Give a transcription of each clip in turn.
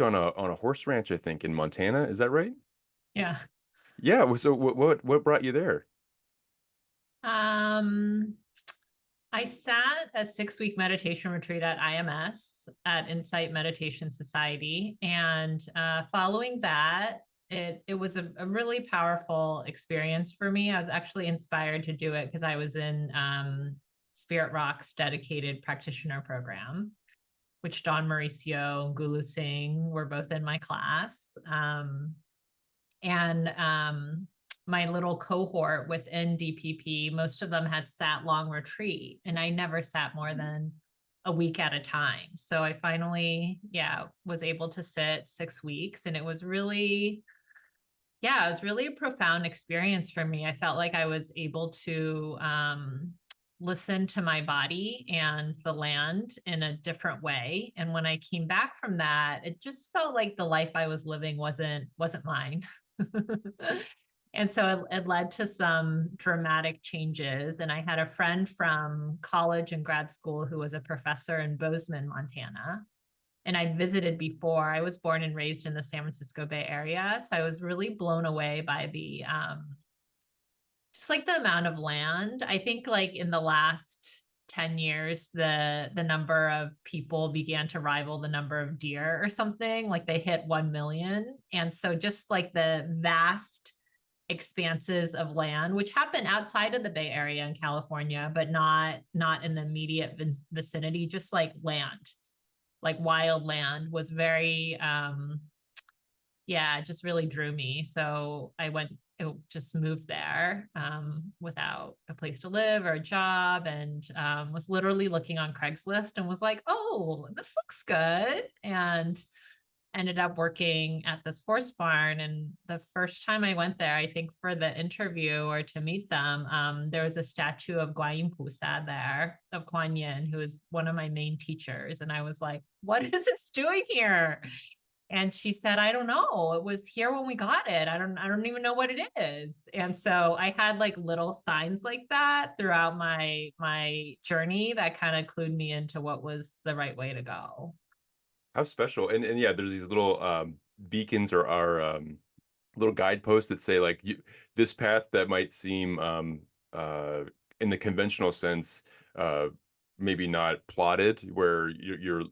worked on a horse ranch, I think, in Montana. Is that right? Yeah. Yeah. So what brought you there? Um, I sat a 6 week meditation retreat at IMS at Insight Meditation Society. And following that, it was a really powerful experience for me. I was actually inspired to do it because I was in Spirit Rock's dedicated practitioner program, which Don Mauricio and Gulu Singh were both in my class. And my little cohort within DPP, most of them had sat long retreat, and I never sat more than a week at a time. So I finally, was able to sit 6 weeks, and it was really, it was really a profound experience for me. I felt like I was able to listen to my body and the land in a different way. And when I came back from that, it just felt like the life I was living wasn't mine. And so it led to some dramatic changes. And I had a friend from college and grad school who was a professor in Bozeman, Montana. And I'd visited before. I was born and raised in the San Francisco Bay Area. So I was really blown away by the just like the amount of land. I think like in the last 10 years, the number of people began to rival the number of deer or something. Like they hit 1 million. And so just like the vast expanses of land, which happen outside of the Bay Area in California, but not in the immediate vicinity, just like wild land was very it just really drew me. So I just moved there without a place to live or a job, and was literally looking on Craigslist and was like, oh, this looks good. And ended up working at this horse barn. And the first time I went there, I think for the interview or to meet them, there was a statue of Guanyin Pusa there, of Guanyin, who is one of my main teachers. And I was like, what is this doing here? And she said, I don't know. It was here when we got it. I don't even know what it is. And so I had like little signs like that throughout my journey that kind of clued me into what was the right way to go. How special. And yeah, there's these little beacons or little guideposts that say like this path that might seem in the conventional sense uh maybe not plotted, where you're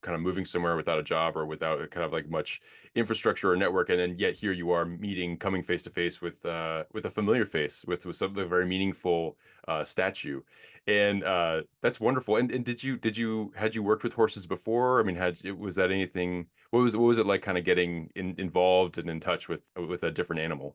kind of moving somewhere without a job or without kind of like much infrastructure or network, and then yet here you are coming face to face with a familiar face, with something very meaningful statue. And that's wonderful. And had you worked with horses before? I mean, was that anything, what was it like kind of getting involved and in touch with a different animal?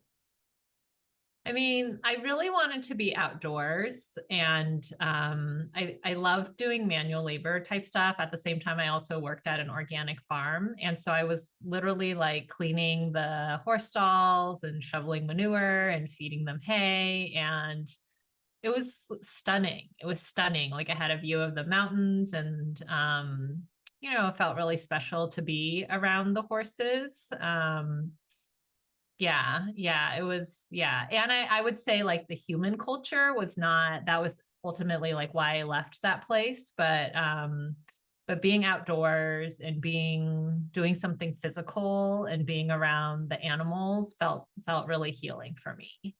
I mean, I really wanted to be outdoors, and I love doing manual labor type stuff. At the same time, I also worked at an organic farm. And so I was literally like cleaning the horse stalls and shoveling manure and feeding them hay. And it was stunning. It was stunning. Like I had a view of the mountains, and it felt really special to be around the horses. It was, yeah. And I would say like the human culture was not, that was ultimately like why I left that place. But being outdoors and doing something physical and being around the animals felt really healing for me.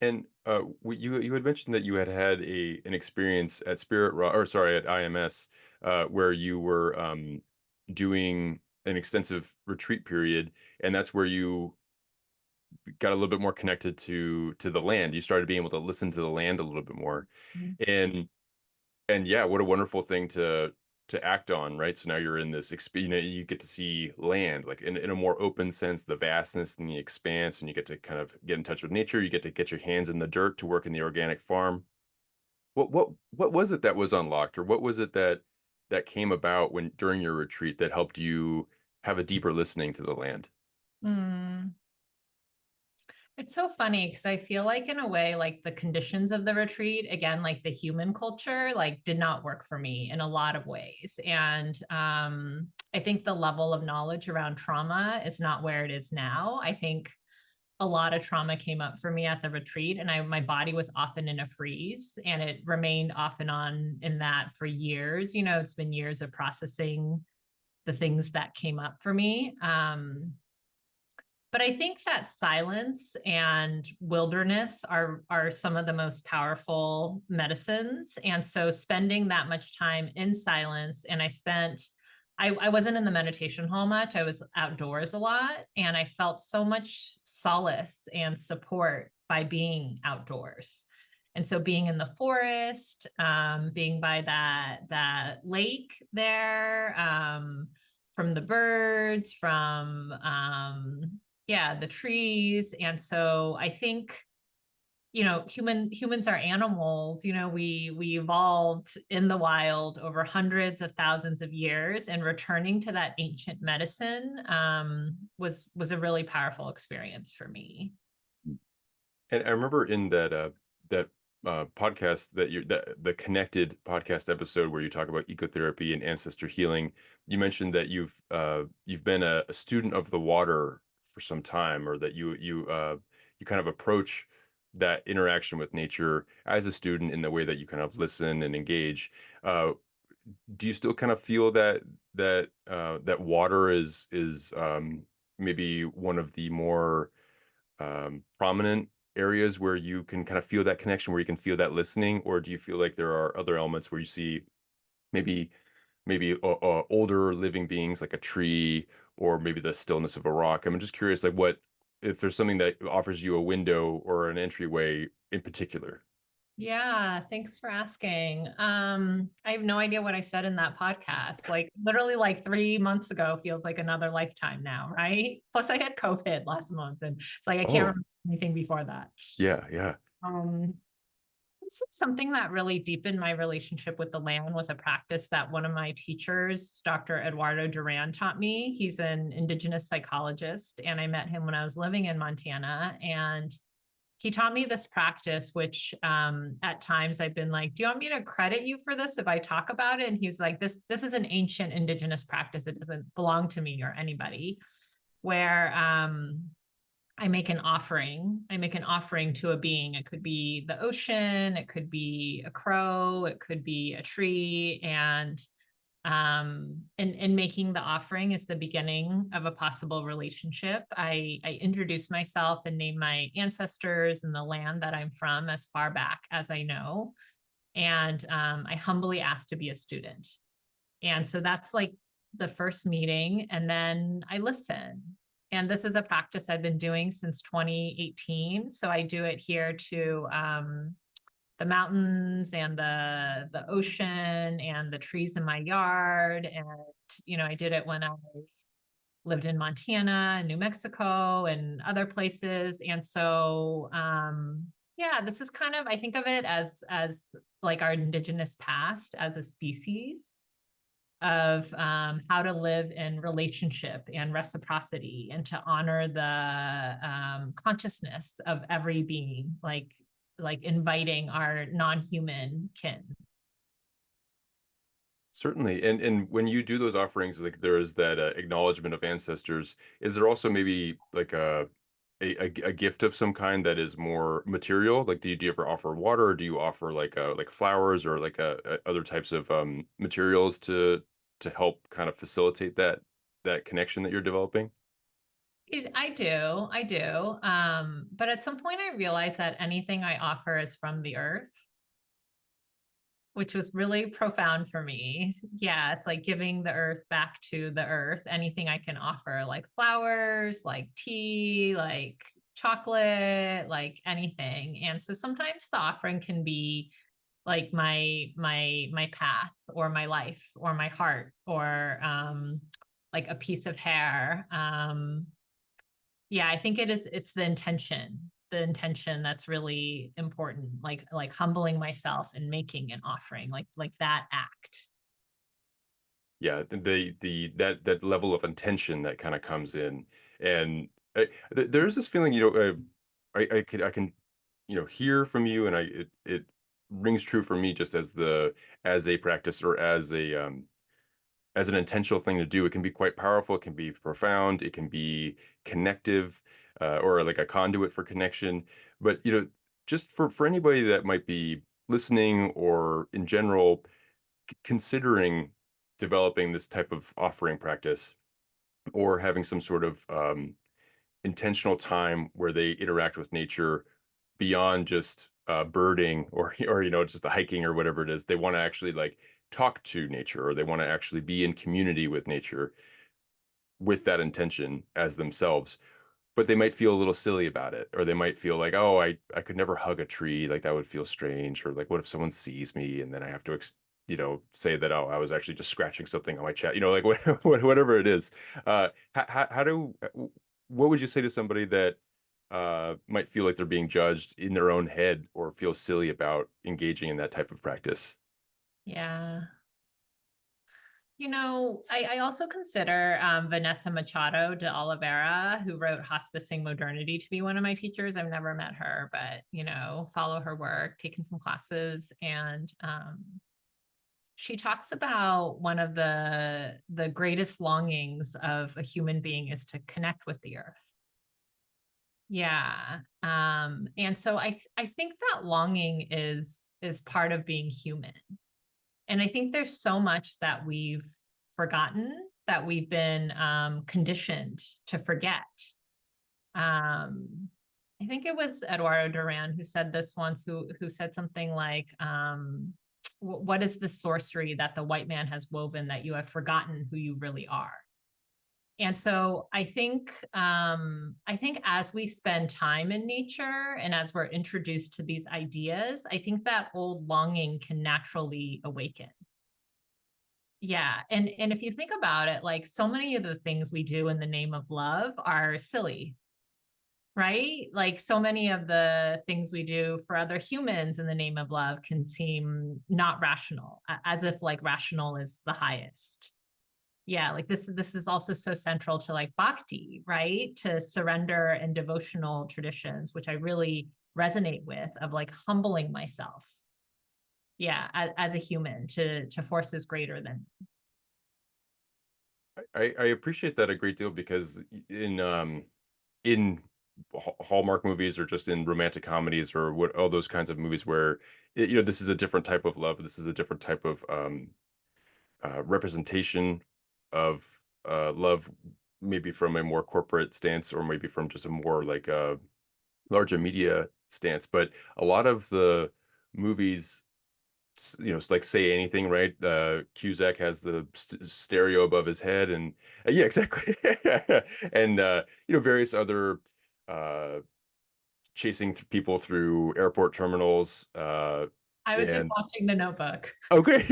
And you had mentioned that you had had an experience at Spirit Rock, or sorry, at IMS, where you were doing an extensive retreat period, and that's where you got a little bit more connected to the land. You started being able to listen to the land a little bit more, Mhm. and yeah, what a wonderful thing to act on, right? So now you're in this you get to see land like in a more open sense, the vastness and the expanse, and you get to kind of get in touch with nature. You get to get your hands in the dirt to work in the organic farm. What was it that was unlocked, or what was it that came about when during your retreat that helped you have a deeper listening to the land? Mm. It's so funny because I feel like in a way, like the conditions of the retreat, again, like the human culture, like did not work for me in a lot of ways. And I think the level of knowledge around trauma is not where it is now. I think a lot of trauma came up for me at the retreat, and my body was often in a freeze, and it remained off and on in that for years. It's been years of processing the things that came up for me. But I think that silence and wilderness are some of the most powerful medicines. And so spending that much time in silence, and I wasn't in the meditation hall much. I was outdoors a lot, and I felt so much solace and support by being outdoors. And so being in the forest, being by that lake there, from the birds, from the trees. And so I think, humans are animals. We evolved in the wild over hundreds of thousands of years, and returning to that ancient medicine was a really powerful experience for me. And I remember in that podcast the connected podcast episode where you talk about ecotherapy and ancestor healing, you mentioned that you've been a student of the water for some time, or that you kind of approach that interaction with nature as a student in the way that you kind of listen and engage. Do you still kind of feel that water is maybe one of the more prominent areas where you can kind of feel that connection, where you can feel that listening? Or do you feel like there are other elements where you see maybe older living beings like a tree, or maybe the stillness of a rock? I'm just curious, like, what if there's something that offers you a window or an entryway in particular? Yeah, thanks for asking. I have no idea what I said in that podcast. Like literally like 3 months ago feels like another lifetime now, right? Plus I had COVID last month, and it's like I can't Oh, remember anything before that. yeah, yeah. Um, this is something that really deepened my relationship with the land was a practice that one of my teachers, Dr. Eduardo Duran, taught me. He's an indigenous psychologist, and I met him when I was living in Montana. And he taught me this practice, which at times I've been like, do you want me to credit you for this if I talk about it? And he's like, this is an ancient indigenous practice. It doesn't belong to me or anybody, where I make an offering. I make an offering to a being. It could be the ocean, it could be a crow, it could be a tree. And making the offering is the beginning of a possible relationship. I introduce myself and name my ancestors and the land that I'm from as far back as I know. And I humbly ask to be a student. And so that's like the first meeting. And then I listen. And this is a practice I've been doing since 2018. So I do it here to the mountains and the ocean and the trees in my yard. And, I did it when I lived in Montana and New Mexico and other places. And so, this is kind of, I think of it as like our indigenous past as a species of how to live in relationship and reciprocity, and to honor the consciousness of every being, like inviting our non-human kin. Certainly. And when you do those offerings, like there is that acknowledgement of ancestors, is there also maybe like a gift of some kind that is more material? Like, do you ever offer water, or do you offer like flowers, or like other types of materials to help kind of facilitate that connection that you're developing? I do. But at some point I realized that anything I offer is from the earth, which was really profound for me. Yeah, it's like giving the earth back to the earth. Anything I can offer, like flowers, like tea, like chocolate, like anything. And so sometimes the offering can be like my path, or my life, or my heart, or like a piece of hair. I think it's the intention that's really important, like humbling myself and making an offering, like that act. Yeah, that level of intention that kind of comes in. And there's this feeling, I can hear from you, and it rings true for me, just as a practice, or as an intentional thing to do. It can be quite powerful, it can be profound, it can be connective, or like a conduit for connection. But just for anybody that might be listening, or in general considering developing this type of offering practice, or having some sort of intentional time where they interact with nature beyond just birding or just the hiking or whatever it is. They want to actually like talk to nature, or they want to actually be in community with nature with that intention as themselves, but they might feel a little silly about it, or they might feel like, oh, I could never hug a tree, like that would feel strange, or like what if someone sees me and then I have to say that, oh, I was actually just scratching something on my chest, like whatever it is. How do what would you say to somebody that might feel like they're being judged in their own head, or feel silly about engaging in that type of practice? Yeah. I also consider Vanessa Machado de Oliveira, who wrote Hospicing Modernity, to be one of my teachers. I've never met her, but, follow her work, taken some classes. And she talks about one of the greatest longings of a human being is to connect with the earth. Yeah. And so I think that longing is part of being human. And I think there's so much that we've forgotten, that we've been conditioned to forget. I think it was Eduardo Duran who said this once, who said something like, what is the sorcery that the white man has woven that you have forgotten who you really are? And so I think as we spend time in nature and as we're introduced to these ideas, I think that old longing can naturally awaken. Yeah. And if you think about it, like so many of the things we do in the name of love are silly, right? Like so many of the things we do for other humans in the name of love can seem not rational, as if like rational is the highest. Yeah, like this is also so central to like bhakti, right? To surrender and devotional traditions, which I really resonate with, of like humbling myself. Yeah, as a human to forces greater than. I appreciate that a great deal, because in Hallmark movies, or just in romantic comedies, or what all those kinds of movies where this is a different type of love, this is a different type of representation of love, maybe from a more corporate stance, or maybe from just a more like a larger media stance. But a lot of the movies, it's like Say Anything, right? Cusack has the stereo above his head, and yeah, exactly. And various other uh chasing people through airport terminals, I was just and watching The Notebook. okay.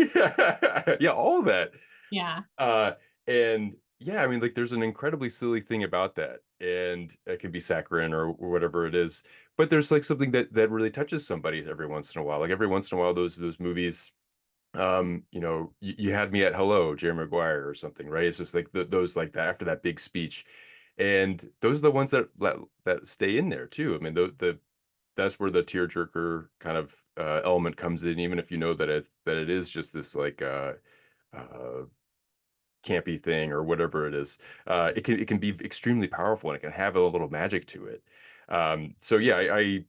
Yeah, all of that. Yeah. uh and yeah, I mean, like, there's an incredibly silly thing about that, and it can be saccharine, or whatever it is, but there's like something that really touches somebody every once in a while. Like every once in a while, those movies, you had me at hello, Jerry Maguire or something, right? It's just like those, like that, after that big speech, and those are the ones that stay in there too. I mean, that's where the tearjerker kind of element comes in, even if you know that it is just this like uh campy thing, or whatever it is. It can be extremely powerful, and it can have a little magic to it. So yeah, I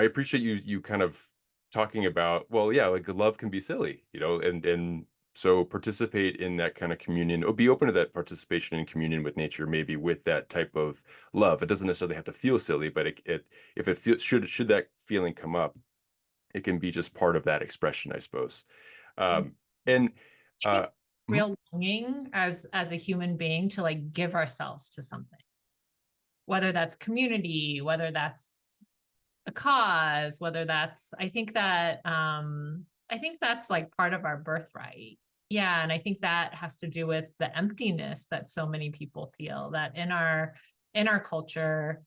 appreciate you kind of talking about, well, yeah, like love can be silly, and so participate in that kind of communion, or be open to that participation in communion with nature, maybe with that type of love. It doesn't necessarily have to feel silly, but if it feels, should that feeling come up, it can be just part of that expression, I suppose. And I think uh, mhm. real longing as a human being to like give ourselves to something, whether that's community, whether that's a cause, whether that's, I think that's like part of our birthright. Yeah. And I think that has to do with the emptiness that so many people feel, that in our culture,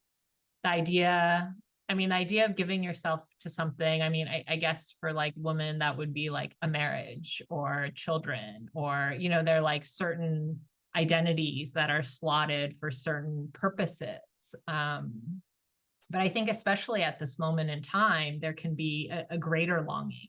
the idea the idea of giving yourself to something, I guess for like women, that would be like a marriage or children, or they're like certain identities that are slotted for certain purposes. But I think especially at this moment in time, there can be a greater longing,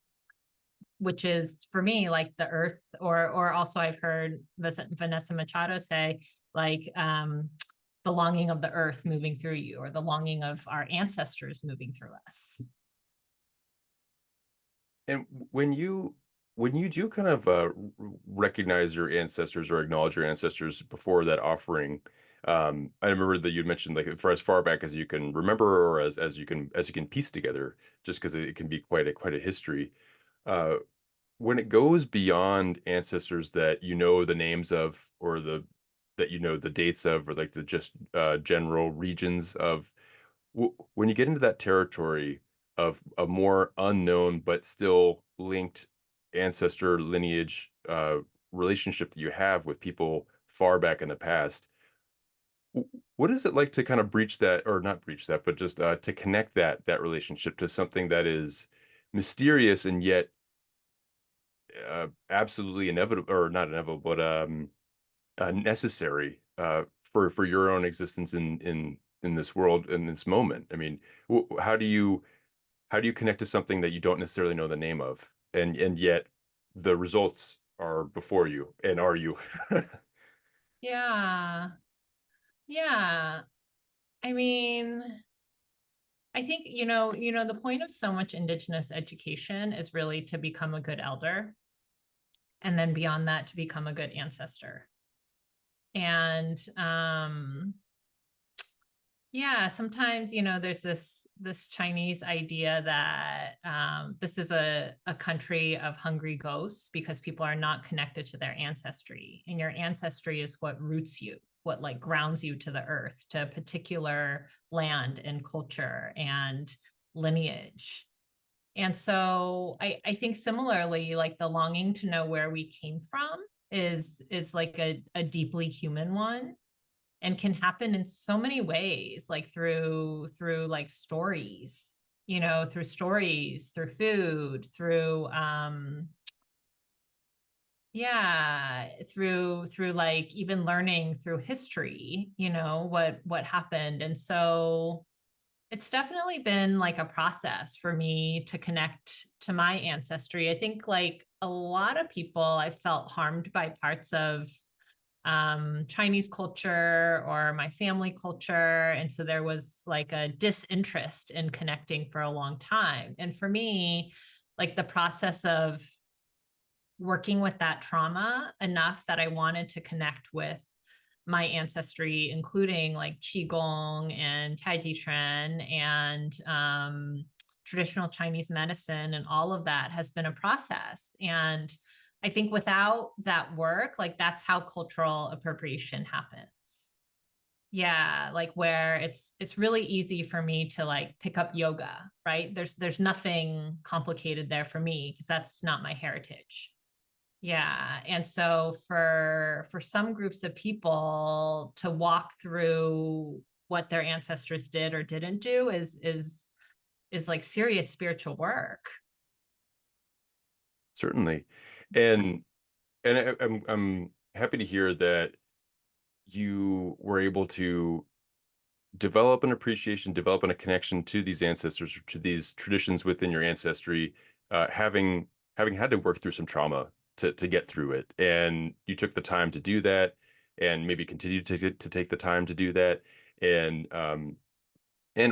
which is for me like the earth, or also I've heard Vanessa Machado say like the longing of the earth moving through you, or the longing of our ancestors moving through us. And when you when you do kind of recognize your ancestors or acknowledge your ancestors before that offering, I remember that you'd mentioned like for as far back as you can remember or as you can piece together, just because it can be quite a history. Uh, when it goes beyond ancestors that you know the names of or the that you know the dates of or like the just general regions of when you get into that territory of a more unknown but still linked ancestor lineage relationship that you have with people far back in the past, what is it like to kind of breach that or not breach that, but just to connect that relationship to something that is mysterious and yet absolutely inevitable or not inevitable, but necessary for your own existence in this world in this moment. I mean, how do you connect to something that you don't necessarily know the name of, and yet the results are before you and are you? Yeah. Yeah. I mean, I think, the point of so much Indigenous education is really to become a good elder. And then beyond that, to become a good ancestor. And yeah, sometimes, there's this Chinese idea that this is a country of hungry ghosts because people are not connected to their ancestry. And your ancestry is what roots you, what like grounds you to the earth, to a particular land and culture and lineage. And so I think similarly, like the longing to know where we came from is like a deeply human one and can happen in so many ways, like through like stories, through stories, through food, through yeah, through like even learning through history, what happened. And so it's definitely been like a process for me to connect to my ancestry. I think like a lot of people I felt harmed by parts of Chinese culture or my family culture. And so there was like a disinterest in connecting for a long time. And for me, like the process of working with that trauma enough that I wanted to connect with my ancestry, including like Qigong and Taiji Chuan and traditional Chinese medicine, and all of that has been a process. And I think without that work, like that's how cultural appropriation happens. Yeah, like where it's really easy for me to like pick up yoga, right? There's nothing complicated there for me because that's not my heritage. Yeah. And so for some groups of people to walk through what their ancestors did or didn't do is like serious spiritual work. Certainly, and I'm happy to hear that you were able to develop an appreciation, develop a connection to these ancestors, to these traditions within your ancestry, having had to work through some trauma to get through it, and you took the time to do that, and maybe continue to take the time to do that, and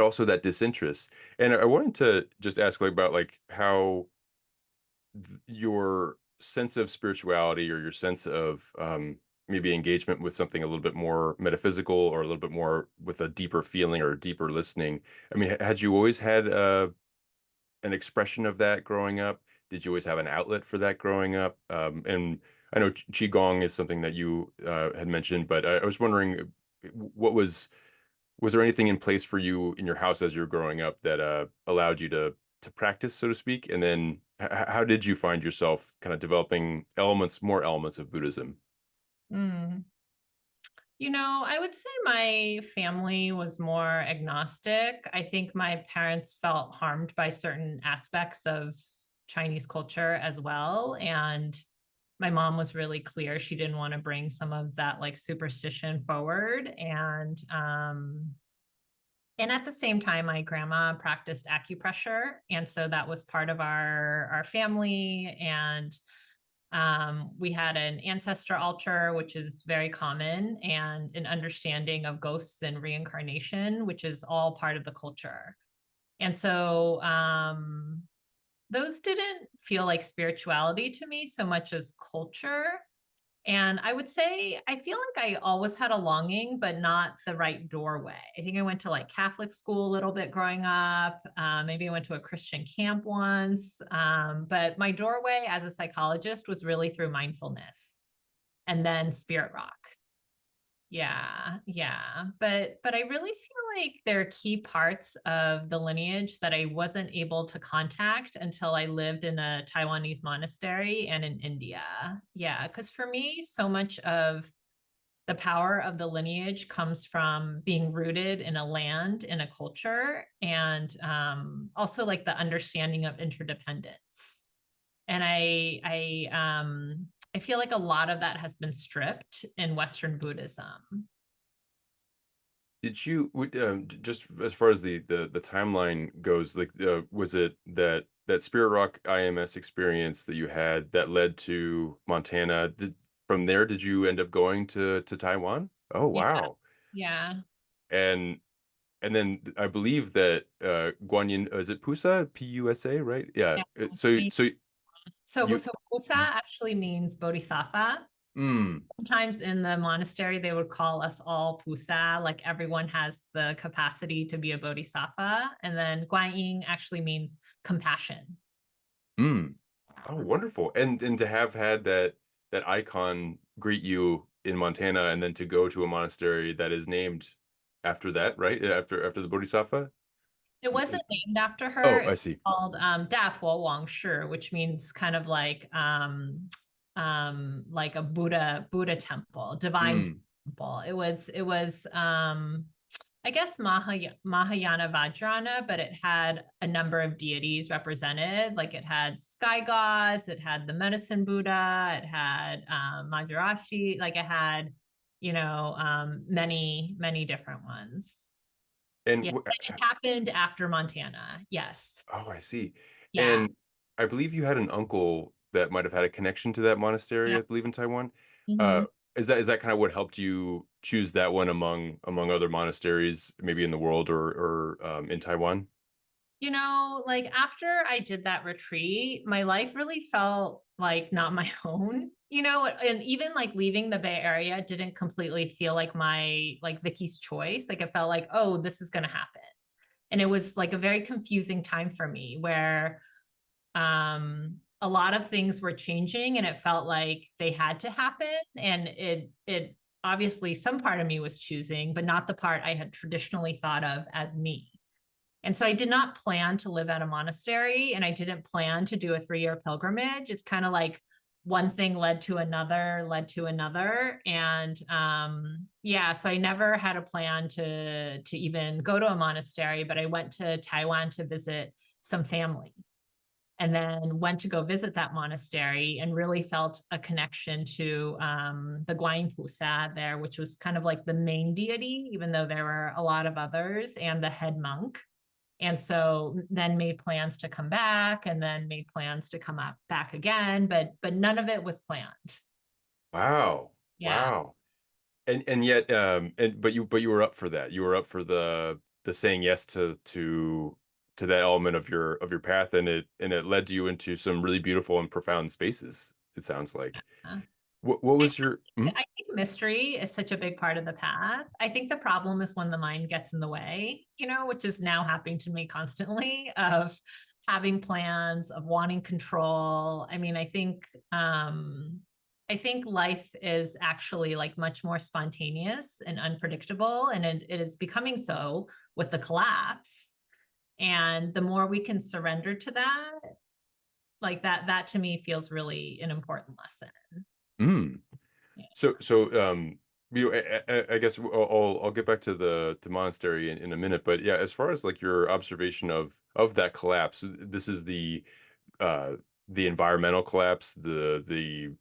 also that disinterest. And I wanted to just ask like about like how your sense of spirituality or your sense of maybe engagement with something a little bit more metaphysical or a little bit more with a deeper feeling or a deeper listening. I mean, had you always had an expression of that growing up? Did you always have an outlet for that growing up? And I know Qigong is something that you had mentioned, but I was wondering what was there anything in place for you in your house as you're growing up that allowed you to practice, so to speak? And then how did you find yourself kind of developing more elements of Buddhism? Mm. I would say my family was more agnostic. I think my parents felt harmed by certain aspects of Chinese culture as well. And my mom was really clear she didn't want to bring some of that like superstition forward. And at the same time, my grandma practiced acupressure. And so that was part of our family. And we had an ancestor altar, which is very common, and an understanding of ghosts and reincarnation, which is all part of the culture. And so, those didn't feel like spirituality to me so much as culture. And I would say I feel like I always had a longing, but not the right doorway. I think I went to like Catholic school a little bit growing up. Maybe I went to a Christian camp once. But my doorway as a psychologist was really through mindfulness and then Spirit Rock. Yeah, yeah. But I really feel like there are key parts of the lineage that I wasn't able to contact until I lived in a Taiwanese monastery and in India. Yeah, because for me, so much of the power of the lineage comes from being rooted in a land, in a culture, and also like the understanding of interdependence. And I feel like a lot of that has been stripped in Western Buddhism. Did you just as far as the timeline goes, like was it that Spirit Rock IMS experience that you had that led to Montana? From there did you end up going to Taiwan? Oh Yeah, wow. yeah, And then I believe that Guanyin, is it Pusa? Pusa, right? Yeah. yeah. So So, you so Pusa actually means bodhisattva. mm, Sometimes in the monastery, they would call us all Pusa, like everyone has the capacity to be a bodhisattva. And then Guanyin actually means compassion. mm. Oh, wonderful. And to have had that icon greet you in Montana and then to go to a monastery that is named after that, right? After the Bodhisattva? It wasn't named after her. Oh, It I was see. called Dafuo Wang Shi, which means kind of like a Buddha temple, divine Mm. temple. It was I guess Mahayana Vajrayana, but it had a number of deities represented. Like it had sky gods, it had the medicine Buddha, it had Maharashi, like it had, many different ones. And Yeah, it happened after Montana. Yes. oh, I see. Yeah. And I believe you had an uncle that might have had a connection to that monastery, Yeah. I believe in Taiwan. Uh, Mhm. is that kind of what helped you choose that one among other monasteries, maybe in the world or in Taiwan? Like after I did that retreat, my life really felt like not my own, and even like leaving the Bay Area didn't completely feel like like Vicky's choice. Like it felt like, oh, this is going to happen. And it was like a very confusing time for me where a lot of things were changing and it felt like they had to happen. And it obviously some part of me was choosing, but not the part I had traditionally thought of as me. And so I did not plan to live at a monastery and I didn't plan to do a 3-year pilgrimage. It's kind of like one thing led to another, led to another. And yeah, so I never had a plan to even go to a monastery, but I went to Taiwan to visit some family and then went to go visit that monastery and really felt a connection to the Guanyin Pusa there, which was kind of like the main deity, even though there were a lot of others, and the head monk. And so then made plans to come back and then made plans to come up back again, but none of it was planned. Wow. Yeah. Wow. And yet but you were up for that. You were up for the saying yes to that element of your path, and it led you into some really beautiful and profound spaces, it sounds like. What I was your I think mystery is such a big part of the path. I think the problem is when the mind gets in the way, which is now happening to me constantly of having plans, of wanting control. I mean, I think life is actually like much more spontaneous and unpredictable, and it is becoming so with the collapse. And the more we can surrender to that, like that to me feels really an important lesson. mm. Yeah. So I guess I'll get back to the monastery in a minute, but yeah, as far as like your observation of that collapse, this is uh the environmental collapse, the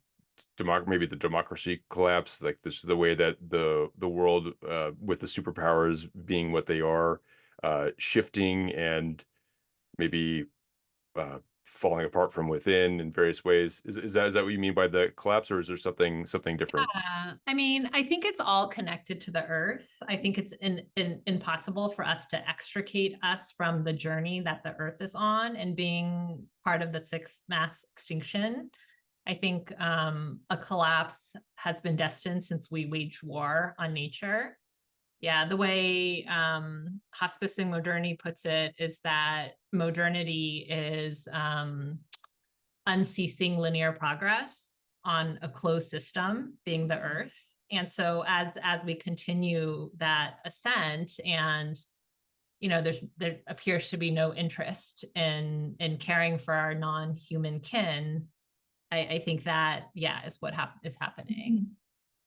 maybe the democracy collapse, like this the way that the world with the superpowers being what they are, shifting and maybe falling apart from within in various ways. Is that what you mean by the collapse, or is there something different? I mean, I think it's all connected to the earth. I think it's impossible for us to extricate us from the journey that the earth is on and being part of the sixth mass extinction. I think a collapse has been destined since we waged war on nature. Yeah, the way Hospice in Modernity puts it is that modernity is unceasing linear progress on a closed system, being the earth. And so as we continue that ascent, and there appears to be no interest in caring for our non-human kin, I think that, yeah, is what is happening.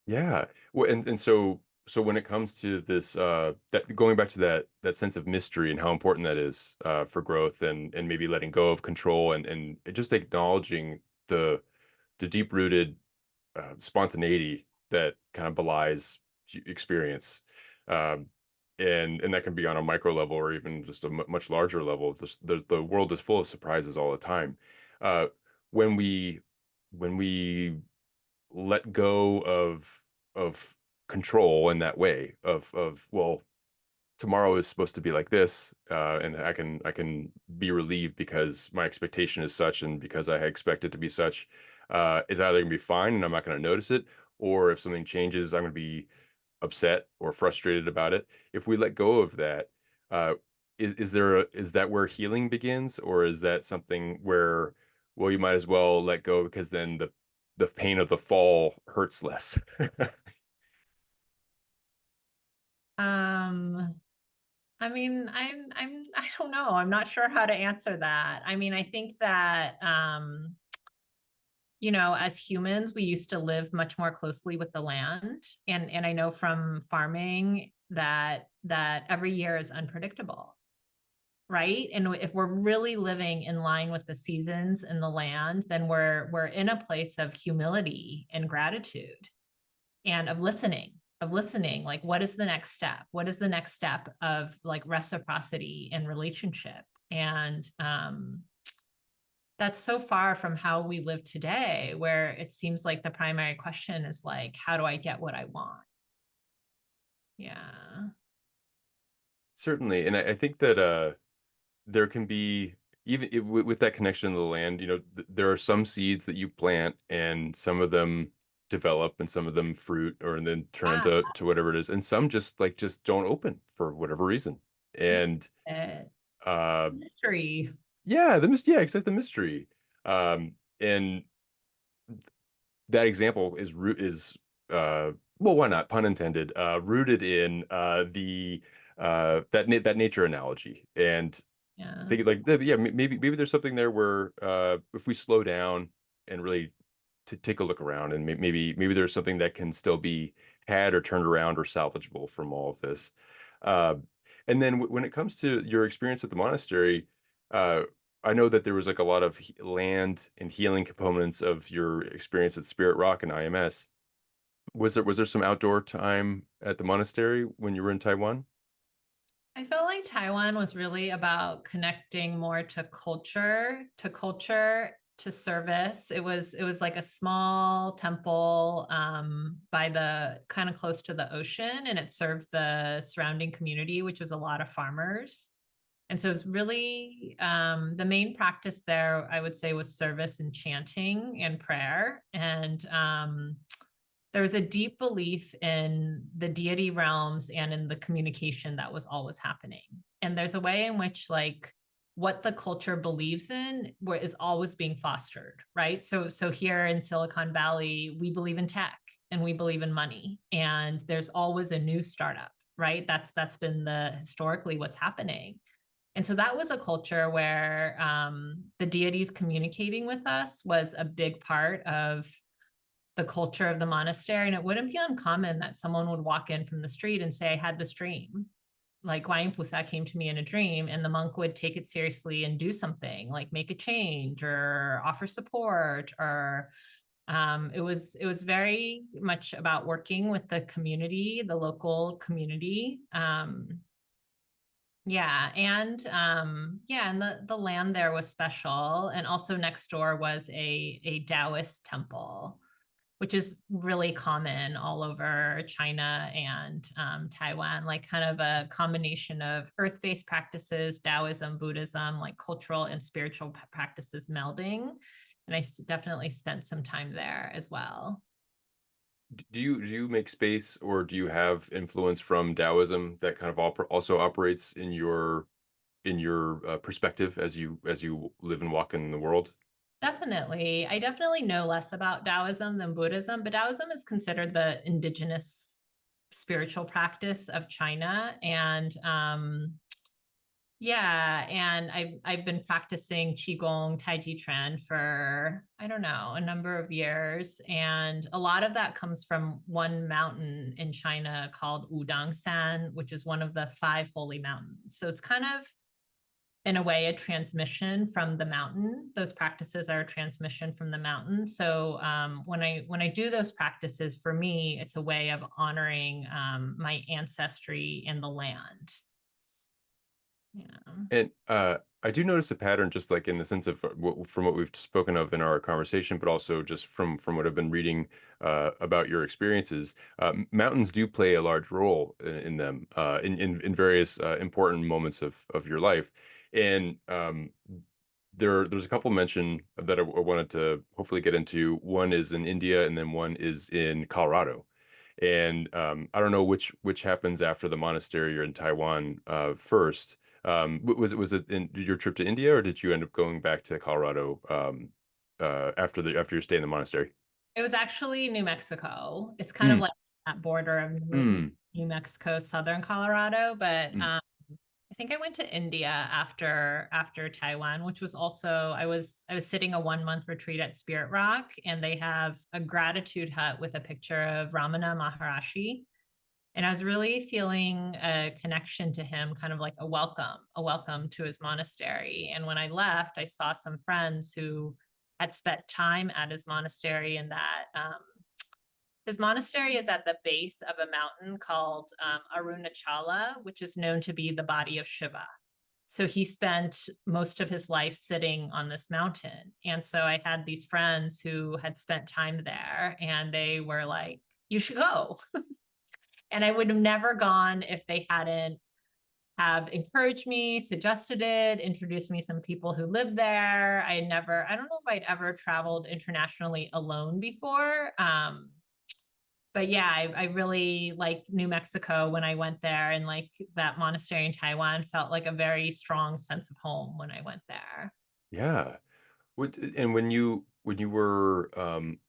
Yeah. Well, and so when it comes to this, that going back to that sense of mystery and how important that is for growth, and maybe letting go of control, and just acknowledging the deep rooted spontaneity that kind of belies experience, um, and that can be on a micro level or even just a much larger level. The world is full of surprises all the time. Uh, when we let go of control in that way of, well, tomorrow is supposed to be like this, and I can be relieved because my expectation is such, and because I expect it to be such, is either gonna be fine and I'm not gonna notice it, or if something changes, I'm gonna be upset or frustrated about it. If we let go of that, uh, is that where healing begins, or is that something where, well, you might as well let go because then the pain of the fall hurts less? Um, I mean, I don't know. I'm not sure how to answer that. I mean, I think that as humans, we used to live much more closely with the land. And I know from farming that every year is unpredictable, right? And if we're really living in line with the seasons and the land, then we're in a place of humility and gratitude and of listening, like, what is the next step? What is the next step of, like, reciprocity and relationship? And that's so far from how we live today, where it seems like the primary question is like, how do I get what I want? Yeah. Certainly, and I think that there can be, even with that connection to the land, there are some seeds that you plant, and some of them develop, and some of them fruit, or and then turn Ah, into whatever it is, and some just don't open for whatever reason. And it. uh Mystery. yeah, yeah, exactly, the mystery. And that example is well, why not, pun intended, rooted in the that nature analogy. And Yeah. think, like, yeah, maybe there's something there where, if we slow down and really to take a look around, and maybe there's something that can still be had or turned around or salvageable from all of this. Uh, and then when it comes to your experience at the monastery, uh, I know that there was like a lot of land and healing components of your experience at Spirit Rock and IMS. Was there some outdoor time at the monastery when you were in Taiwan? I felt like Taiwan was really about connecting more to service. It was like a small temple by the kind of close to the ocean, and it served the surrounding community, which was a lot of farmers. And so it was really the main practice there, I would say, was service and chanting and prayer. And there was a deep belief in the deity realms and in the communication that was always happening. And there's a way in which, like, what the culture believes in is always being fostered, right? So here in Silicon Valley, we believe in tech and we believe in money, and there's always a new startup, right? That's been the historically what's happening. And so that was a culture where the deities communicating with us was a big part of the culture of the monastery. And it wouldn't be uncommon that someone would walk in from the street and say, I had this dream. Like, Guanyin Pusa came to me in a dream, and the monk would take it seriously and do something like make a change or offer support, or it was very much about working with the community, the local community. Yeah, and the land there was special, and also next door was a Taoist temple, which is really common all over China and Taiwan, like kind of a combination of earth-based practices, Taoism, Buddhism, like cultural and spiritual practices melding. And definitely spent some time there as well. Do you make space, or do you have influence from Taoism that kind of also operates in your perspective as you live and walk in the world? Definitely. I definitely know less about Taoism than Buddhism, but Taoism is considered the indigenous spiritual practice of China. And yeah, and I've been practicing Qigong, Tai Chi Chuan for, I don't know, a number of years. And a lot of that comes from one mountain in China called Wudangsan, which is one of the five holy mountains. So it's kind of in a way a transmission from the mountain. Those practices are a transmission from the mountain. So when I do those practices, for me it's a way of honoring my ancestry and the land. Yeah. And I do notice a pattern, just like in the sense of from what we've spoken of in our conversation, but also just from what I've been reading about your experiences. Mountains do play a large role in them in various important moments of your life. And there's a couple mentioned that I wanted to hopefully get into. One is in India, and then one is in Colorado. And I don't know which happens after the monastery or in Taiwan first. Was it in your trip to India, or did you end up going back to Colorado after your stay in the monastery? It was actually New Mexico. It's kind of Mm, like that border of mm, New Mexico, southern Colorado, but mm. I think I went to India after Taiwan, which was also I was sitting a 1 month retreat at Spirit Rock, and they have a gratitude hut with a picture of Ramana Maharishi. And I was really feeling a connection to him, kind of like a welcome to his monastery. And when I left, I saw some friends who had spent time at his monastery, and that his monastery is at the base of a mountain called Arunachala, which is known to be the body of Shiva. So he spent most of his life sitting on this mountain. And so I had these friends who had spent time there, and they were like, you should go. And I would have never gone if they hadn't have encouraged me, suggested it, introduced me some people who lived there. I don't know if I'd ever traveled internationally alone before. But yeah, I really liked New Mexico when I went there, and like that monastery in Taiwan felt like a very strong sense of home when I went there. Yeah. And when you were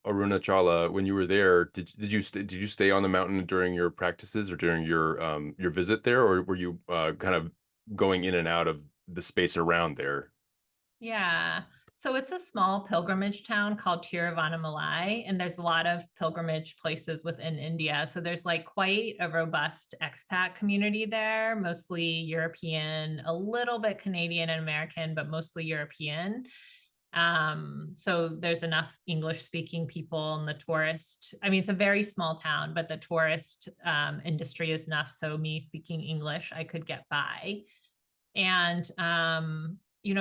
Arunachala, when you were there, did you stay on the mountain during your practices or during your visit there, or were you kind of going in and out of the space around there? Yeah. So it's a small pilgrimage town called Tiruvannamalai, and there's a lot of pilgrimage places within India. So there's like quite a robust expat community there, mostly European, a little bit Canadian and American, but mostly European. So there's enough English speaking people, and the tourist, I mean, it's a very small town, but the tourist industry is enough. So me speaking English, I could get by. And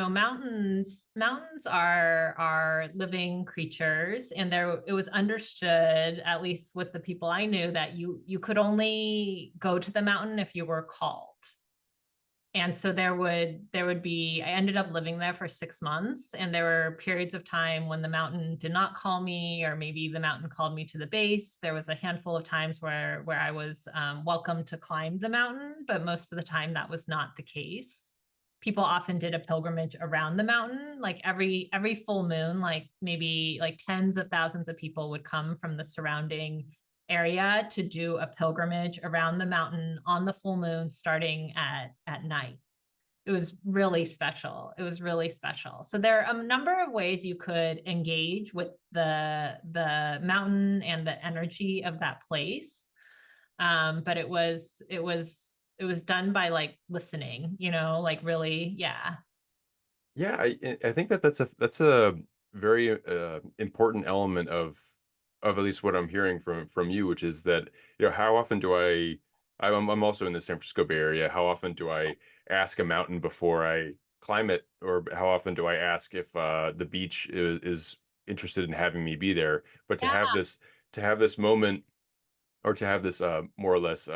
mountains are living creatures, and there it was understood, at least with the people I knew, that you could only go to the mountain if you were called. And so there would be, I ended up living there for 6 months, and there were periods of time when the mountain did not call me, or maybe the mountain called me to the base. There was a handful of times where I was welcome to climb the mountain, but most of the time that was not the case. People often did a pilgrimage around the mountain, like every full moon, like maybe like tens of thousands of people would come from the surrounding area to do a pilgrimage around the mountain on the full moon, starting at night. It was really special. It was really special. So there are a number of ways you could engage with the mountain and the energy of that place. But it was done by like listening, like really, yeah. Yeah, I think that's a very important element of at least what I'm hearing from you, which is that how often do I'm also in the San Francisco Bay Area. How often do I ask a mountain before I climb it, or how often do I ask if the beach is interested in having me be there. But Yeah. to have this moment, or to have this more or less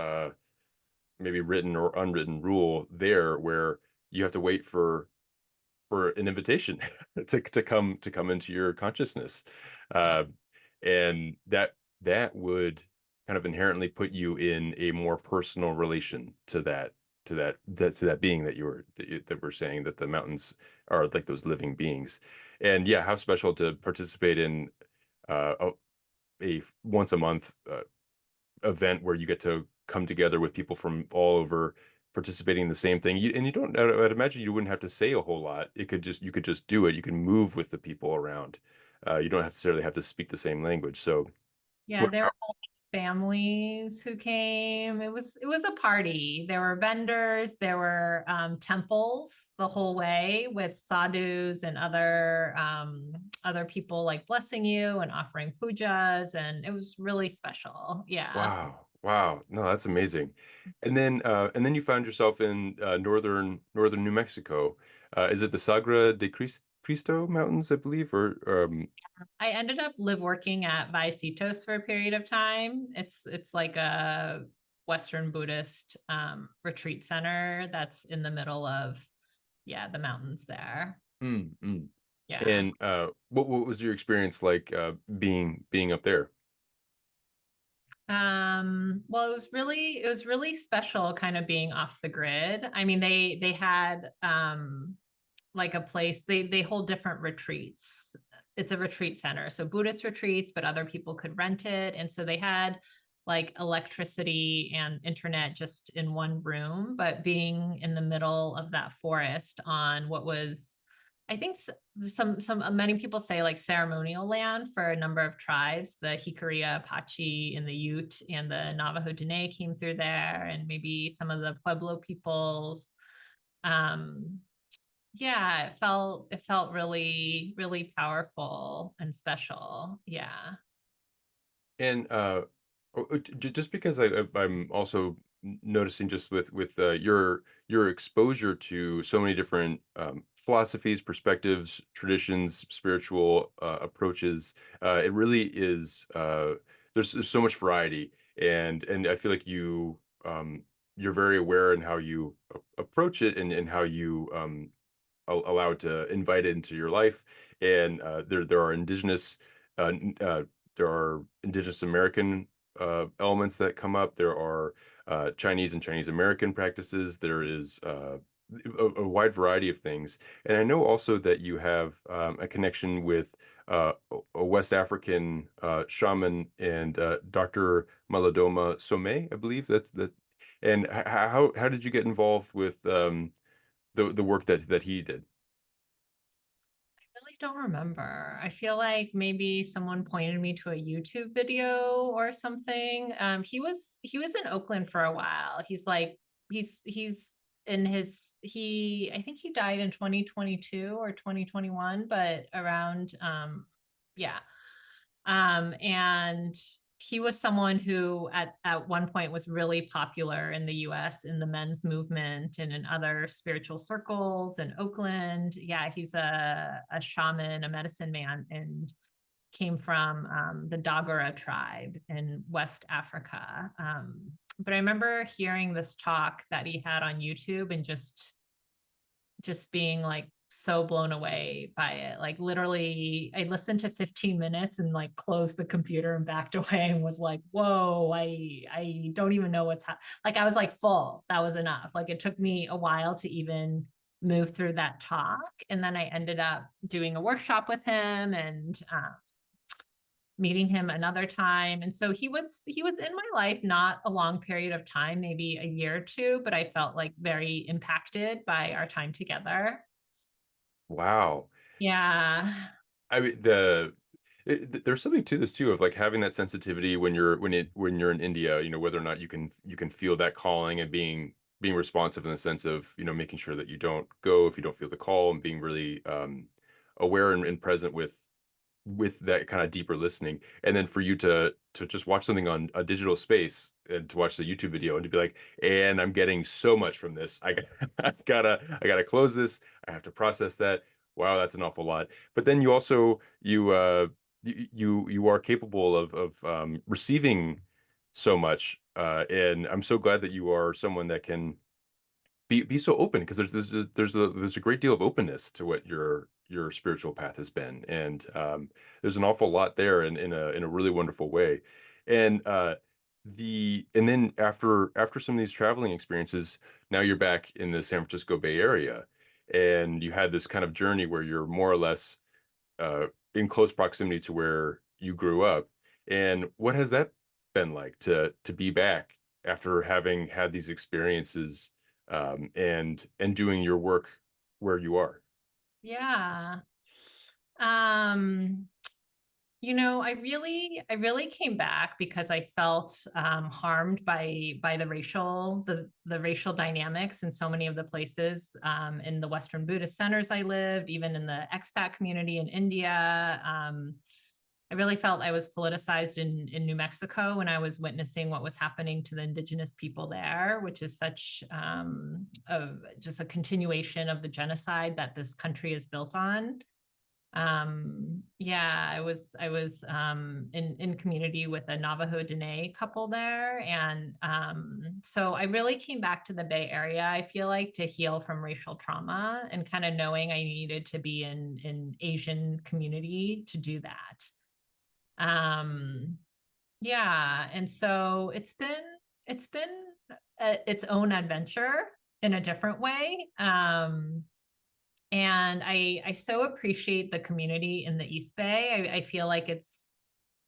maybe written or unwritten rule there, where you have to wait for an invitation to come into your consciousness, uh, and that would kind of inherently put you in a more personal relation to that being that that we're saying that the mountains are like those living beings. And yeah, how special to participate in a once a month event where you get to come together with people from all over participating in the same thing. And you don't, I'd imagine you wouldn't have to say a whole lot. You could just do it. You can move with the people around. You don't necessarily have to speak the same language. So, Yeah, what, there were all families who came. It was a party. There were vendors, there were temples the whole way with sadhus and other people like blessing you and offering pujas, and it was really special. Yeah. wow, wow, no, that's amazing. And then you found yourself in northern New Mexico. Is it the Sagra de Cristo Mountains, I believe, or I ended up live working at Vaisitos for a period of time. It's like a Western Buddhist retreat center that's in the middle of, yeah, the mountains there. mm, mm. Yeah. And what was your experience like being up there? Well, it was really special kind of being off the grid. I mean, they had like a place, they hold different retreats. It's a retreat center, so Buddhist retreats, but other people could rent it. And so they had like electricity and internet just in one room, but being in the middle of that forest on what was, I think some many people say like ceremonial land for a number of tribes. The Hickory Apache and the Ute and the Navajo Dene came through there, and maybe some of the Pueblo peoples. Um, yeah, it felt really, really powerful and special. Yeah. And just because I'm also noticing just with your exposure to so many different philosophies, perspectives, traditions, spiritual approaches, it really is there's so much variety, and I feel like you're very aware in how you approach it, and how you allow it to invite it into your life. And there are indigenous there are indigenous American elements that come up. There are Chinese and Chinese American practices. There is a wide variety of things. And I know also that you have a connection with a West African shaman, and Dr. Malidoma Somé, I believe that's that. And how did you get involved with the work that he did? Really don't remember. I feel like maybe someone pointed me to a YouTube video or something. He was in Oakland for a while. He's in his he I think he died in 2022 or 2021, but around yeah. And he was someone who at one point was really popular in the US in the men's movement and in other spiritual circles in Oakland. Yeah, he's a shaman, a medicine man, and came from the Dagara tribe in West Africa. But I remember hearing this talk that he had on YouTube and just being like so blown away by it. Like literally, I listened to 15 minutes and like closed the computer and backed away and was like, "Whoa, I don't even know like I was like full. That was enough." Like it took me a while to even move through that talk, and then I ended up doing a workshop with him and meeting him another time. And so he was in my life not a long period of time, maybe a year or two, but I felt like very impacted by our time together. Wow. Yeah. I mean, there's something to this too, of like having that sensitivity when when you're in India, whether or not you can feel that calling, and being responsive in the sense of, making sure that you don't go if you don't feel the call, and being really aware and present with with that kind of deeper listening, and then for you to just watch something on a digital space and to watch the YouTube video and to be like, and I'm getting so much from this. I gotta close this. I have to process that. Wow, that's an awful lot. But then you also you are capable of receiving so much, and I'm so glad that you are someone that can be so open, because there's a great deal of openness to what your spiritual path has been, and there's an awful lot there in a really wonderful way. And and then after some of these traveling experiences, now you're back in the San Francisco Bay Area, and you had this kind of journey where you're more or less uh, in close proximity to where you grew up. And what has that been like to be back after having had these experiences, and doing your work where you are? Yeah. Um, I really came back because I felt harmed by the racial dynamics in so many of the places, in the Western Buddhist centers I lived, even in the expat community in India. I really felt I was politicized in New Mexico when I was witnessing what was happening to the indigenous people there, which is such just a continuation of the genocide that this country is built on. Yeah, I was in community with a Navajo Dene couple there, and so I really came back to the Bay Area, I feel like, to heal from racial trauma, and kind of knowing I needed to be in Asian community to do that. um yeah, and so it's been its own adventure in a different way. And I so appreciate the community in the East Bay. I feel like it's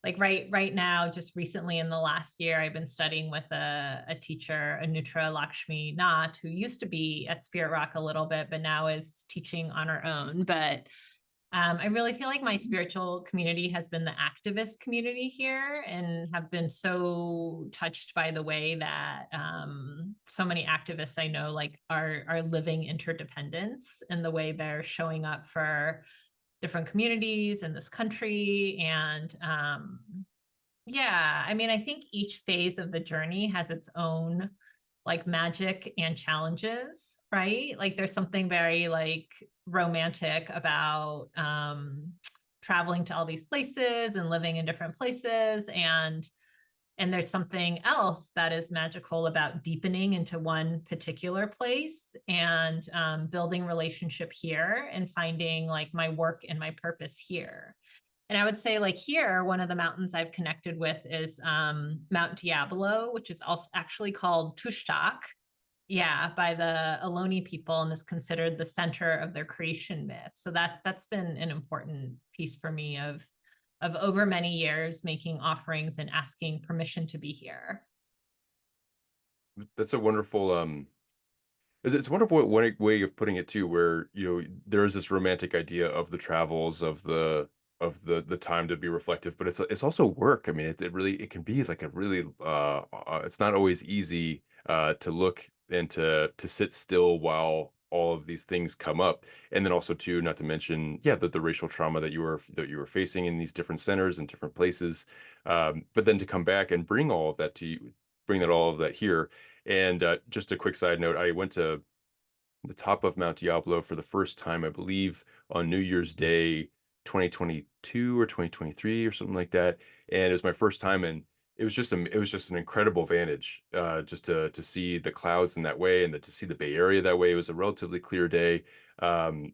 like right now, just recently in the last year, I've been studying with a teacher, Anutra Lakshmi Nath, who used to be at Spirit Rock a little bit, but now is teaching on her own. But I really feel like my spiritual community has been the activist community here, and have been so touched by the way that so many activists I know like are living interdependence in the way they're showing up for different communities in this country. And yeah, I mean, I think each phase of the journey has its own like magic and challenges, right? Like there's something very like romantic about traveling to all these places and living in different places, and there's something else that is magical about deepening into one particular place and building relationship here and finding like my work and my purpose here. And I would say, like here, one of the mountains I've connected with is Mount Diablo, which is also actually called Tushtak, yeah, by the Ohlone people, and is considered the center of their creation myth. So that's been an important piece for me of over many years making offerings and asking permission to be here. That's a wonderful it's a wonderful way of putting it too, where there is this romantic idea of the travels, of the time to be reflective, but it's also work. I mean, it can be like a really it's not always easy to look and to sit still while all of these things come up, and then also too, not to mention, yeah, the racial trauma that you were facing in these different centers and different places, but then to come back and bring all of that to you, bring that all of that here. And just a quick side note, I went to the top of Mount Diablo for the first time, I believe, on New Year's Day, 2022 or 2023 or something like that. And it was my first time, and it was just an incredible vantage, just to see the clouds in that way, and to see the Bay Area that way. It was a relatively clear day. And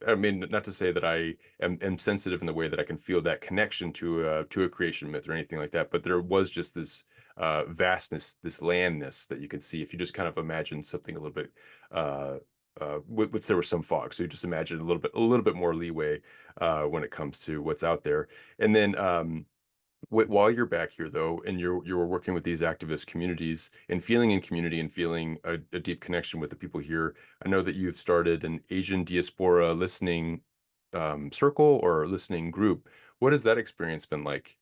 I mean, not to say that I am sensitive in the way that I can feel that connection to a creation myth or anything like that, but there was just this vastness, this landness that you can see if you just kind of imagine something a little bit uh, which there was some fog. So you just imagine a little bit more leeway when it comes to what's out there. And then while you're back here though, and you're working with these activist communities and feeling in community and feeling a deep connection with the people here, I know that you've started an Asian diaspora listening circle or listening group. What has that experience been like?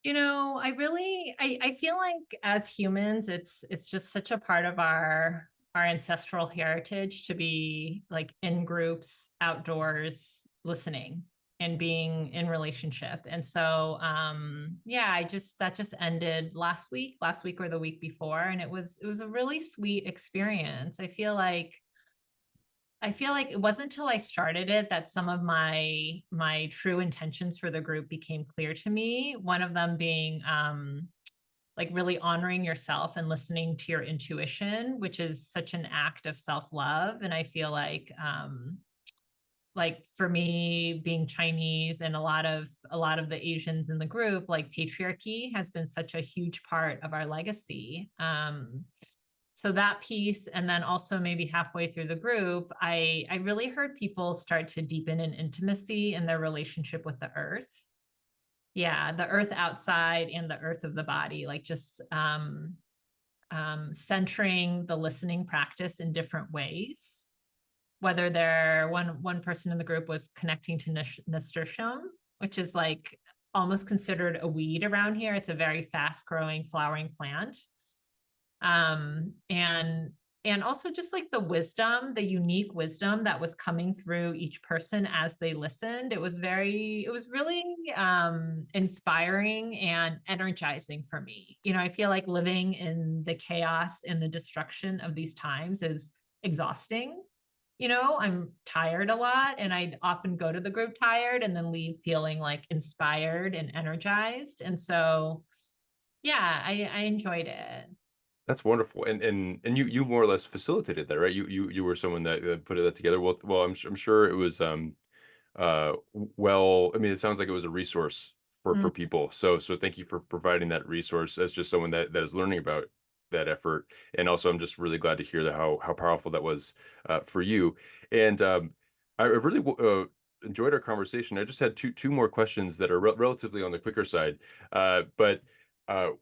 I feel like as humans, it's just such a part of our ancestral heritage to be like in groups, outdoors, listening and being in relationship. And so yeah, that just ended last week or the week before. And it was a really sweet experience. I feel like it wasn't until I started it that some of my true intentions for the group became clear to me. One of them being like really honoring yourself and listening to your intuition, which is such an act of self-love. And I feel like for me being Chinese and a lot of the Asians in the group, like patriarchy has been such a huge part of our legacy. So that piece, and then also maybe halfway through the group, I really heard people start to deepen in intimacy in their relationship with the earth. Yeah, the earth outside and the earth of the body, like just centering the listening practice in different ways. Whether one person in the group was connecting to nasturtium, which is like almost considered a weed around here. It's a very fast growing flowering plant. And also just like the unique wisdom that was coming through each person as they listened. It was really inspiring and energizing for me. I feel like living in the chaos and the destruction of these times is exhausting. I'm tired a lot, and I often go to the group tired and then leave feeling like inspired and energized. And so, yeah, I enjoyed it. That's wonderful. And you more or less facilitated that, right? You were someone that put that together. Well, I'm sure it was well, I mean, it sounds like it was a resource for people. So thank you for providing that resource as just someone that is learning about that effort. And also, I'm just really glad to hear that how powerful that was for you. And I really enjoyed our conversation. I just had two more questions that are relatively on the quicker side. But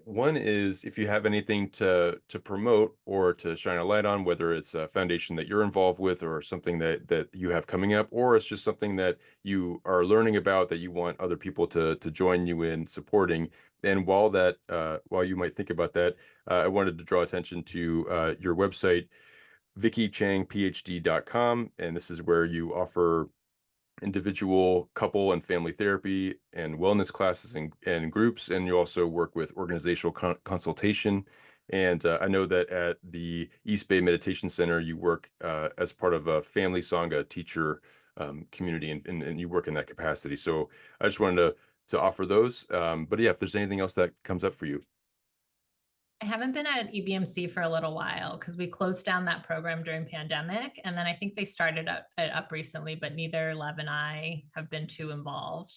one is if you have anything to promote or to shine a light on, whether it's a foundation that you're involved with or something that you have coming up, or it's just something that you are learning about that you want other people to join you in supporting. And while you might think about that, I wanted to draw attention to your website, VickieChangPhD.com, and this is where you offer individual, couple, and family therapy and wellness classes and groups. And you also work with organizational consultation. And I know that at the East Bay Meditation Center, you work as part of a family Sangha teacher community, and you work in that capacity. So I just wanted to offer those. But yeah, if there's anything else that comes up for you. I haven't been at EBMC for a little while because we closed down that program during pandemic. And then I think they started it up recently, but neither Lev and I have been too involved.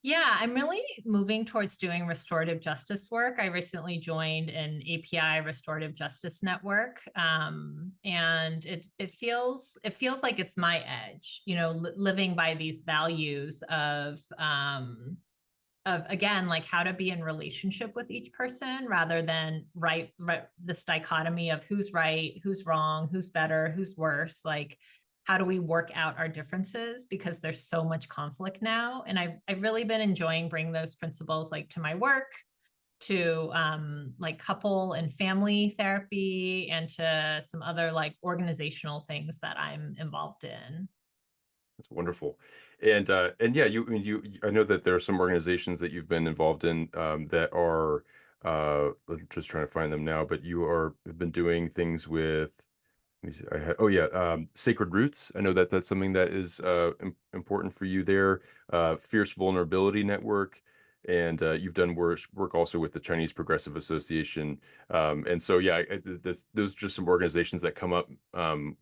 Yeah, I'm really moving towards doing restorative justice work. I recently joined an API restorative justice network, and it feels like it's my edge. Living by these values of again, like how to be in relationship with each person rather than right this dichotomy of who's right, who's wrong, who's better, who's worse. Like, how do we work out our differences, because there's so much conflict now. And I've really been enjoying bringing those principles like to my work, to like couple and family therapy, and to some other like organizational things that I'm involved in. That's wonderful. And yeah, I know that there are some organizations that you've been involved in that are I'm just trying to find them now, but have been doing things with let me see, oh yeah, Sacred Roots. I know that that's something that is important for you there. Fierce Vulnerability Network, and you've done work also with the Chinese Progressive Association. And so yeah, those are just some organizations that come up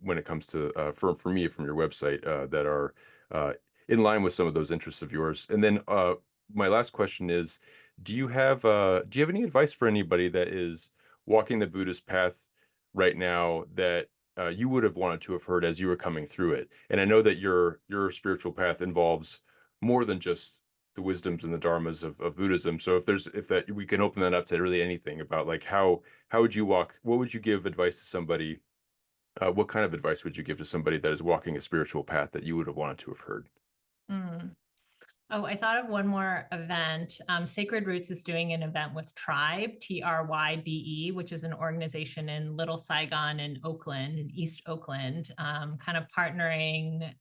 when it comes to for me from your website that are uh, in line with some of those interests of yours. And then my last question is, do you have any advice for anybody that is walking the Buddhist path right now that you would have wanted to have heard as you were coming through it? And I know that your spiritual path involves more than just the wisdoms and the dharmas of Buddhism. So if that we can open that up to really anything about like how would you walk? What would you give advice to somebody? What kind of advice would you give to somebody that is walking a spiritual path that you would have wanted to have heard? Mm. Oh, I thought of one more event. Sacred Roots is doing an event with Tribe, Trybe, which is an organization in Little Saigon in Oakland, in East Oakland, kind of partnering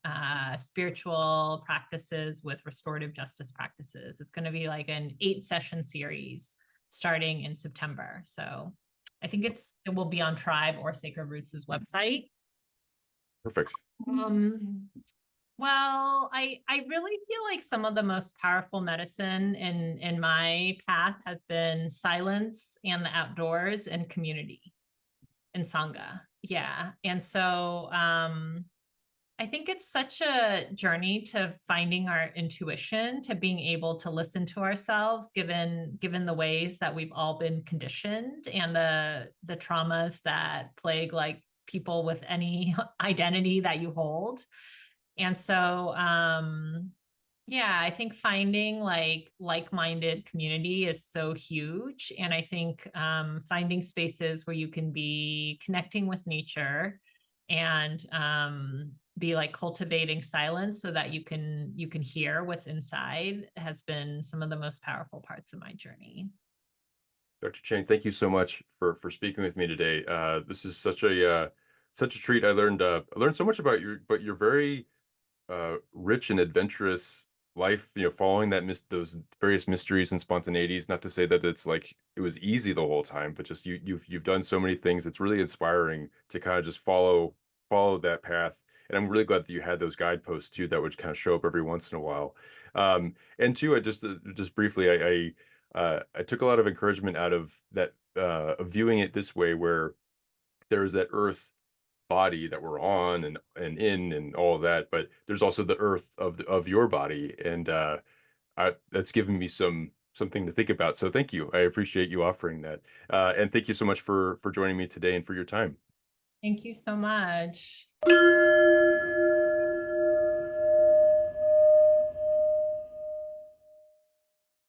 spiritual practices with restorative justice practices. It's going to be like an 8-session series starting in September. So I think it will be on Tribe or Sacred Roots' website. Perfect. Well, I really feel like some of the most powerful medicine in my path has been silence and the outdoors and community and sangha. Yeah. And so I think it's such a journey to finding our intuition, to being able to listen to ourselves, given the ways that we've all been conditioned and the traumas that plague like people with any identity that you hold. And so yeah, I think finding like-minded community is so huge. And I think finding spaces where you can be connecting with nature and be like cultivating silence so that you can hear what's inside has been some of the most powerful parts of my journey. Dr. Chang, thank you so much for speaking with me today. This is such a treat. I learned so much about your very rich and adventurous life, following those various mysteries and spontaneities. Not to say that it's like it was easy the whole time, but just you've done so many things. It's really inspiring to kind of just follow that path. And I'm really glad that you had those guideposts too that would kind of show up every once in a while. And two, I just briefly, I took a lot of encouragement out of that, of viewing it this way, where there's that earth body that we're on and in and all of that, but there's also the earth of your body, and that's given me something to think about. So thank you. I appreciate you offering that, and thank you so much for joining me today and for your time. Thank you so much.